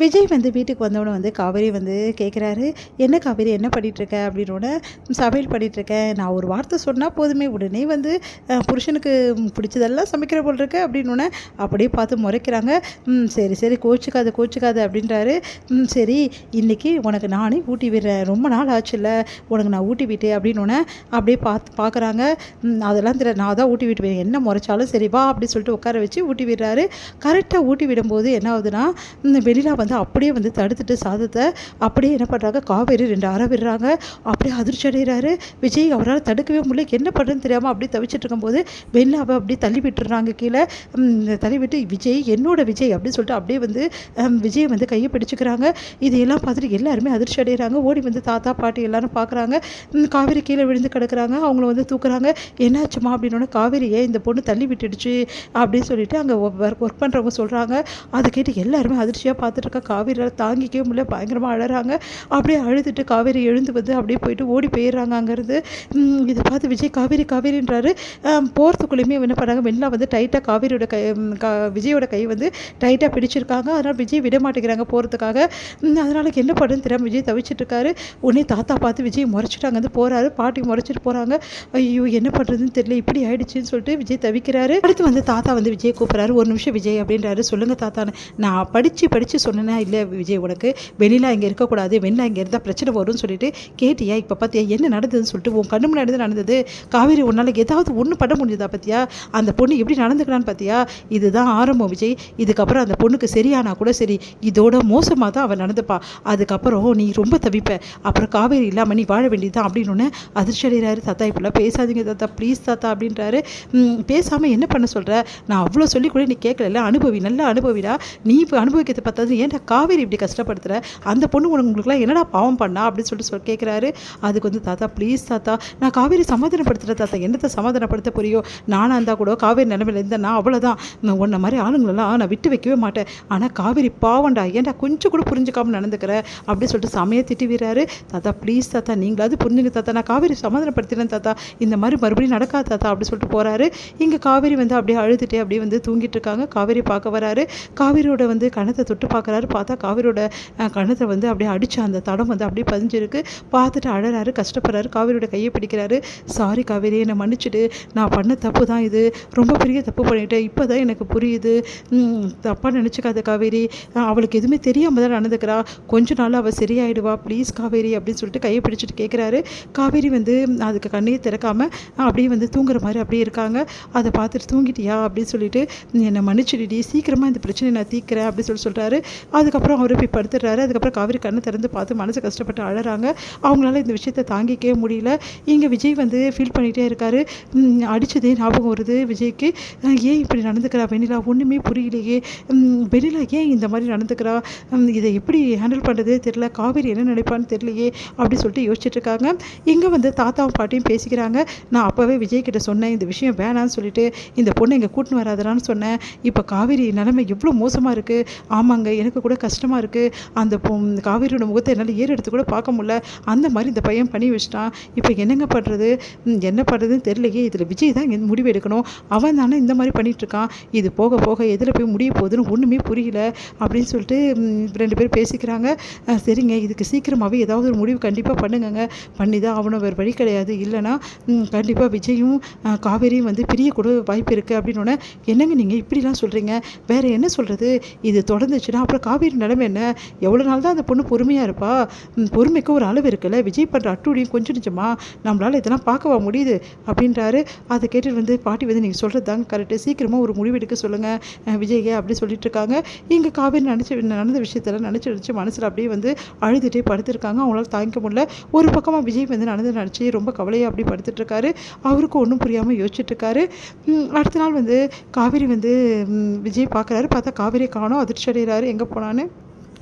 விஜய் வந்து வீட்டுக்கு வந்தோடனே வந்து காவேரி வந்து கேட்குறாரு, "என்ன காவேரி என்ன பண்ணிகிட்ருக்க?" அப்படின்னோடனே, "சமையல் பண்ணிகிட்ருக்கேன். நான் ஒரு வார்த்தை சொன்னால் போதுமே உடனே வந்து புருஷனுக்கு பிடிச்சதெல்லாம் சமைக்கிற போல் இருக்கு." அப்படின்னோடனே அப்படியே பார்த்து முறைக்கிறாங்க. சரி சரி கோச்சிக்காத கோச்சிக்காத" அப்படின்றாரு. சரி இன்னைக்கு உனக்கு நானே ஊட்டி விடுறேன், ரொம்ப நாள் ஆச்சுல்ல உனக்கு நான் ஊட்டி விட்டேன்" அப்படின்னோடனே அப்படியே பார்க்குறாங்க. அதெல்லாம் தெரியல, நான் தான் ஊட்டி விட்டுவேன், என்ன முறைச்சாலும் சரி வா அப்படின்னு சொல்லிட்டு உட்கார வச்சு ஊட்டி விடுறாரு. கரெக்டாக ஊட்டி விடும்போது என்ன ஆகுதுன்னா, வெளியில் வந்து அப்படியே வந்து தடுத்துட்டு சாதத்தை அப்படியே என்ன பண்ணுறாங்க, காவேரி 2 அறை விடுறாங்க. அப்படியே அதிர்ச்சி அடைகிறாரு விஜய். அவரால் தடுக்கவே முடியல, என்ன பண்ணுறதுன்னு தெரியாமல் அப்படியே தவிச்சிட்டு இருக்கும்போது வெள்ளாவை அப்படியே தள்ளி விட்டுறாங்க கீழே. தள்ளி விட்டு, "விஜய் என்னோட விஜய்" அப்படின்னு சொல்லிட்டு அப்படியே வந்து விஜய் வந்து கையை பிடிச்சிக்கிறாங்க. இதையெல்லாம் பார்த்துட்டு எல்லாருமே அதிர்ச்சி அடைகிறாங்க. ஓடி வந்து தாத்தா பாட்டி எல்லாரும் பார்க்குறாங்க. காவேரி கீழே விழுந்து கிடக்குறாங்க. அவங்கள வந்து தூக்குறாங்க. "என்னாச்சுமா?" அப்படின்னோடனே, "காவேரியை இந்த பொண்ணு தள்ளி விட்டுடுச்சு" அப்படின்னு சொல்லிட்டு அங்கே ஒர்க் பண்ணுறவங்க சொல்கிறாங்க. அதை கேட்டு எல்லாருமே அதிர்ச்சியாக பார்த்துட்டு இருக்கா. காவேரியால் தாங்கிக்கவே முடியல, பயங்கரமாக அழறாங்க. அப்படியே அழுதுட்டு காவேரி எழுந்து வந்து அப்படியே போயிட்டு ஓடி போயிடுறாங்க அங்கேருந்து. இதை பார்த்து விஜய் காவேரி காவேரின்றாரு. போகிறதுக்குள்ளேயுமே என்ன பண்ணாங்க, வெண்ணிலா வந்து டைட்டாக காவேரியோட கை விஜயோட கை வந்து டைட்டாக பிடிச்சிருக்காங்க. அதனால் விஜய் விட மாட்டேங்கிறாங்க போகிறதுக்காக. அதனால் என்ன பண்ணுன்னு தெரியாமல் விஜய் தவிச்சிட்டு இருக்காரு. உடனே தாத்தா பார்த்து விஜய் முறைச்சிட்டு அங்கேருந்து போகிறாரு. பாட்டி முறைச்சிட்டு போகிறாங்க. ஐயோ என்ன பண்ணுறதுன்னு தெரியல, இப்படி ஆயிடுச்சுன்னு சொல்லிட்டு விஜய் தவிக்கிறாரு. அடுத்து வந்து தாத்தா வந்து விஜய் கூப்பிட்றாரு. "ஒரு நிமிஷம் விஜய்" அப்படின்றாரு. "சொல்லுங்கள் தாத்தான்னு." "நான் படித்து சொன்னேன்னா இல்லை விஜய், உனக்கு வெண்ணிலா இங்கே இருக்கக்கூடாது, வெண்ணிலா இங்கே இருந்தால் பிரச்சனை வரும்னு சொல்லிட்டு கேட்டியா? இப்போ பார்த்தியா என்ன நடந்ததுன்னு சொல்லிட்டு, உன் கண்ணு முன்னாடி தான் நடந்தது. காவேரி உன்னால் ஏதாவது ஒன்று பண்ண முடியுதா பார்த்தியா? அந்த பொண்ணு எப்படி நடந்துக்கிறான்னு பார்த்தியா? இதுதான் ஆரம்பம் விஜய். இதுக்கப்புறம் அந்த பொண்ணுக்கு சரியானா கூட சரி, இதோட மோசமாக தான் அவன் நடந்துப்பா. அதுக்கப்புறம் நீ ரொம்ப தவிப்ப. அப்புறம் காவேரி இல்லாமல் நீ வாழ வேண்டியதுதான்." அப்படின்னு அதிர்ச்சி அடைகிறாரு. "தாத்தா இப்படிலாம் பேசாதீங்க தாத்தா, ப்ளீஸ் தாத்தா" அப்படின்றாரு. "பேசாமல் என்ன பண்ண சொல்கிற? நான் அவ்வளோ சொல்லி கூட நீ கேட்கல, அனுபவி, நல்லா அனுபவிடா. நீ இப்போ அனுபவிக்கிறது பார்த்தது ஏன்டா காவேரி இப்படி கஷ்டப்படுத்துகிற? அந்த பொண்ணு உங்களுக்குலாம் என்னடா பாவம் பண்ணா?" அப்படின்னு சொல்லிட்டு கேட்குறாரு. அதுக்கு வந்து, "தாத்தா ப்ளீஸ் தாத்தா, நான் காவேரி சமாதானப்படுத்துகிறேன் தாத்தா." "என்னத்தை சமாதானப்படுத்த புரியோ? நானாக இருந்தால் கூட காவேரி நிலைமையில் இருந்தேன் நான் அவ்வளோதான். உன்ன மாதிரி ஆளுங்களெல்லாம் நான் விட்டு வைக்கவே மாட்டேன். ஆனால் காவேரி பாவண்டா, ஏன்டா கொஞ்சம் கூட புரிஞ்சுக்காமல் நடந்துக்கிற?" அப்படின்னு சொல்லிட்டு செமையாக திட்டி விடுறாரு. "தாத்தா ப்ளீஸ் தாத்தா, நீங்களாவது புரிஞ்சுங்க தாத்தா, நான் காவேரி சமாதானப்படுத்தினேன் தாத்தா, இந்த மாதிரி மறுபடியும் நடக்காது தாத்தா" அப்படின்னு சொல்லிட்டு போகிறாரு. இங்கே காவேரி வந்து அப்படியே அழுதுகிட்டே அப்படியே வந்து தூங்கிட்டு இருக்காங்க. காவேரி பார்க்க வராரு. காவேரியோட வந்து கணத்தை தொட்டு பார்க்குறாரு. பார்த்தா காவேரியோட கணத்தை வந்து அப்படியே அடித்த அந்த தடம் வந்து அப்படியே பதிஞ்சிருக்கு. பார்த்துட்டு அழறாரு, கஷ்டப்படுறாரு. காவேரியோட கையை பிடிக்கிறாரு. "சாரி காவேரி, என்னை மன்னிச்சுடு. நான் பண்ண தப்பு தான் இது, ரொம்ப பெரிய தப்பு பண்ணிட்டேன். இப்போ தான் எனக்கு புரியுது. தப்பாக நினச்சிக்காத காவேரி. அவளுக்கு எதுவுமே தெரியாமல் தான் நடந்துக்கிறா. கொஞ்ச நாள் அவள் சரியாயிடுவா, ப்ளீஸ் காவேரி" அப்படின்னு சொல்லிட்டு கையை பிடிச்சிட்டு கேட்குறாரு. காவேரி வந்து அதுக்கு கண்ணையே திறக்காமல் அப்படியே வந்து தூங்குற மாதிரி அப்படியே இருக்காங்க. அதை பார்த்துட்டு, "தூங்கிட்டியா?" அப்படின்னு சொல்லிட்டு, "என்னை மன்னிச்சிடுடி, சீக்கிரமாக இந்த பிரச்சனையை நான் தீர்க்கிறேன்" அப்படின்னு சொல்கிறாரு. அதுக்கப்புறம் அவரு போய் படுத்துடுறாரு. அதுக்கப்புறம் காவேரி கண்ணை திறந்து பார்த்து மனசு கஷ்டப்பட்டு அழறாங்க. அவங்களால இந்த விஷயத்தை தாங்கிக்கவே முடியல. இங்கே விஜய் வந்து ஃபீல் பண்ணிகிட்டே இருக்காரு. அடித்ததே ஞாபகம் வருது விஜய்க்கு. ஏன் இப்படி நடந்துக்கிறா வெண்ணிலா, ஒன்றுமே புரியலையே. வெண்ணிலா ஏன் இந்த மாதிரி நடந்துக்கிறா? இதை எப்படி ஹேண்டில் பண்ணுறதே தெரியல, காவேரி என்ன நினைப்பான்னு தெரியலையே அப்படி சொல்லிட்டு யோசிச்சுட்டு இருக்காங்க. இங்கே வந்து தாத்தாவும் பாட்டியும் பேசிக்கிறாங்க. "நான் அப்போவே விஜய் கிட்ட சொன்னேன், இந்த விஷயம் வேணான்னு சொல்லிட்டு, இந்த பொண்ணை இங்கே கூட்டின்னு வராதரான்னு சொன்னேன். இப்போ காவேரி நிலைமை எவ்வளோ மோசமாக இருக்குது. ஆமாங்க, எனக்கு கூட கஷ்டமாக இருக்குது. அந்த காவேரியோட முகத்தை என்னால் ஏறெடுத்து கூட பார்க்க முடியல. அந்த மாதிரி இந்த பையன் பண்ணி வச்சிட்டான். இப்போ என்னங்க பண்ணுறது? என்ன பண்ணுறதுன்னு தெரியலையே. இதில் விஜய் தான் இங்கே முடிவு எடுக்கணும். அவன் தானே இந்த மாதிரி பண்ணிகிட்ருக்கான். இது போக போக எதில் போய் முடிய போகுதுன்னு ஒன்றுமே புரியல" அப்படின்னு சொல்லிட்டு 2 பேர் பேசிக்கிறாங்க. "சரிங்க, இதுக்கு சீக்கிரமாகவே ஏதாவது ஒரு முடிவு கண்டிப்பாக பண்ணுங்கங்க. பண்ணி தான் ஆகணும், வேறு வழி கிடையாது. இல்லைனா கண்டிப்பாக விஜயும் காவேரியும் வந்து பிரிய கூட வாய்ப்பு இருக்குது" அப்படின்னோடனே, "என்னங்க நீங்கள் இப்படிலாம் சொல்கிறீங்க? வேறு என்ன சொல்கிறது? இது தொடர்ந்துச்சுன்னா அப்புறம் காவேரி நிலைமை என்ன? எவ்வளோ நாள் தான் அந்த பொண்ணு பொறுமையாக இருப்பா? பொறுமைக்கு ஒரு அளவு இருக்குல்ல. விஜய் பண்ணுற அட்டூழியம் கொஞ்சம் நிஜமா? நம்மளால் இதெல்லாம் பார்க்கவா முடியுது?" அப்படின்றாரு. அதை கேட்டுட்டு வந்து பாட்டி வந்து, "நீங்கள் சொல்கிறது தாங்க கரெக்டு, சீக்கிரமாக ஒரு முடிவு எடுக்க சொல்லுங்கள் விஜய்க்கு" அப்படி சொல்லிட்டு இருக்காங்க. இங்கே காவேரி நடந்த விஷயத்தெல்லாம் நினச்சி மனசில் அப்படியே வந்து அழுதுகிட்டே படுத்துருக்காங்க. அவங்களால தாங்கிக்க முடியல. ஒரு பக்கமாக விஜய் வந்து நினச்சி ரொம்ப கவலையாக அப்படி படுத்துட்ருக்காரு. அவருக்கும் ஒன்றும் புரியாமல் யோசிச்சுட்ருக்காரு. அடுத்த நாள் வந்து காவேரி வந்து விஜய் பார்க்குறாரு. பார்த்தா காவேரியை காணோம். அதிர்ச்சி அடைகிறாரு, எங்கே போனான்னு.